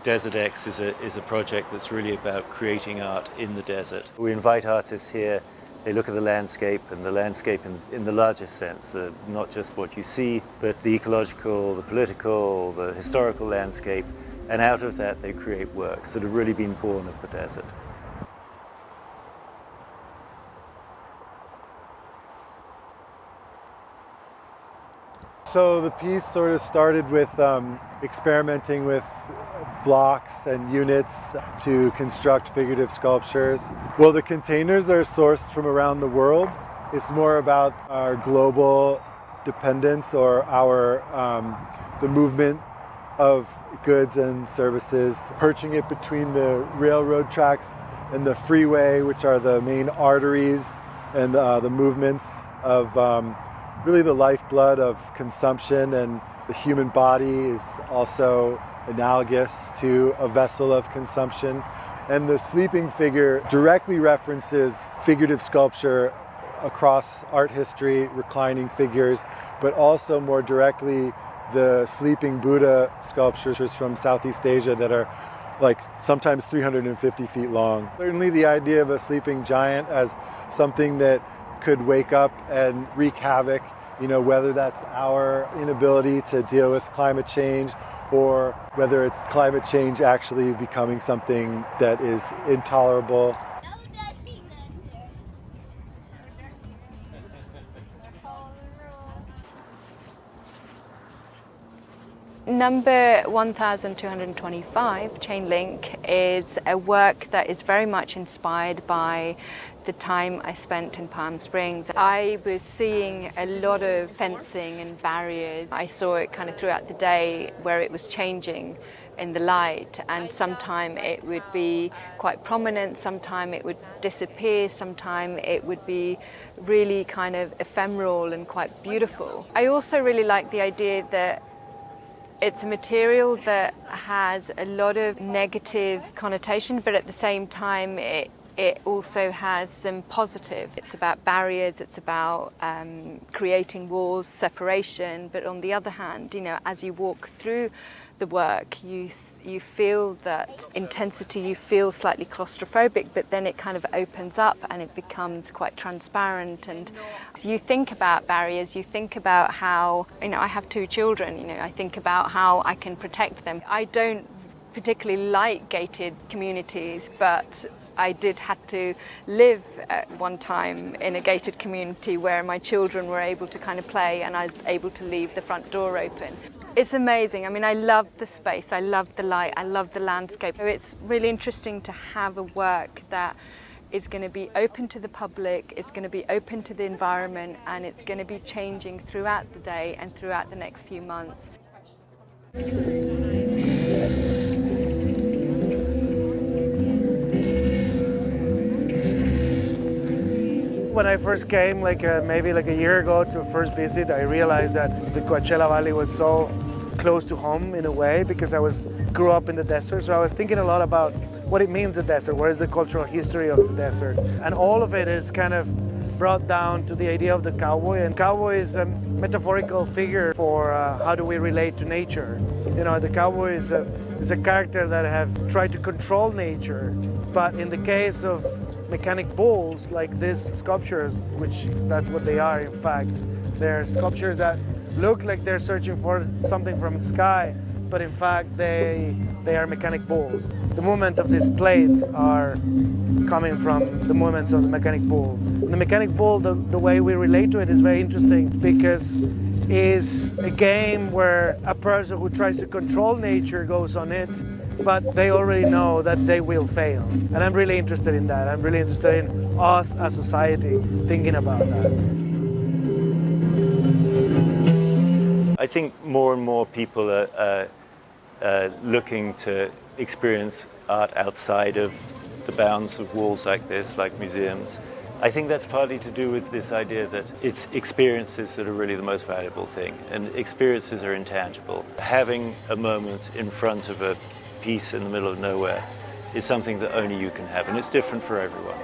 Desert X is a project that's really about creating art in the desert. We invite artists here, they look at the landscape, and the landscape in the largest sense, not just what you see, but the ecological, the political, the historical landscape, and out of that they create works that have really been born of the desert. So the piece sort of started with experimenting with blocks and units to construct figurative sculptures. Well, the containers are sourced from around the world. It's more about our global dependence or our the movement of goods and services, perching it between the railroad tracks and the freeway, which are the main arteries and the movements of really the lifeblood of consumption, and the human body is also analogous to a vessel of consumption. And the sleeping figure directly references figurative sculpture across art history, reclining figures, but also more directly the sleeping Buddha sculptures from Southeast Asia that are like sometimes 350 feet long. Certainly the idea of a sleeping giant as something that could wake up and wreak havoc, whether that's our inability to deal with climate change or whether it's climate change actually becoming something that is intolerable. Number 1225, Chain Link, is a work that is very much inspired by the time I spent in Palm Springs. I was seeing a lot of fencing and barriers. I saw it kind of throughout the day where it was changing in the light, and sometime it would be quite prominent, sometime it would disappear, sometime it would be really kind of ephemeral and quite beautiful. I also really like the idea that it's a material that has a lot of negative connotation, but at the same time it also has some positive. It's about barriers, it's about creating walls, separation, but on the other hand, as you walk through the work, you feel that intensity, you feel slightly claustrophobic, but then it kind of opens up and it becomes quite transparent. And so you think about barriers, you think about how, I have 2 children, I think about how I can protect them. I don't particularly like gated communities, but I did have to live at one time in a gated community where my children were able to kind of play and I was able to leave the front door open. It's amazing. I love the space, I love the light, I love the landscape. So it's really interesting to have a work that is going to be open to the public, it's going to be open to the environment, and it's going to be changing throughout the day and throughout the next few months. When I first came, maybe a year ago to a first visit, I realized that the Coachella Valley was so close to home in a way because I grew up in the desert. So I was thinking a lot about what it means, the desert, what is the cultural history of the desert. And all of it is kind of brought down to the idea of the cowboy. And cowboy is a metaphorical figure for how do we relate to nature. The cowboy is a character that have tried to control nature, but in the case of mechanic bulls like these sculptures, which that's what they are in fact. They're sculptures that look like they're searching for something from the sky, but in fact they are mechanic bulls. The movement of these plates are coming from the movements of the mechanic bull. The mechanic bull, the way we relate to it is very interesting because it's a game where a person who tries to control nature goes on it, but they already know that they will fail. And I'm really interested in that. I'm really interested in us as society thinking about that. I think more and more people are looking to experience art outside of the bounds of walls like this, like museums. I think that's partly to do with this idea that it's experiences that are really the most valuable thing, and experiences are intangible. Having a moment in front of a piece in the middle of nowhere is something that only you can have, and it's different for everyone.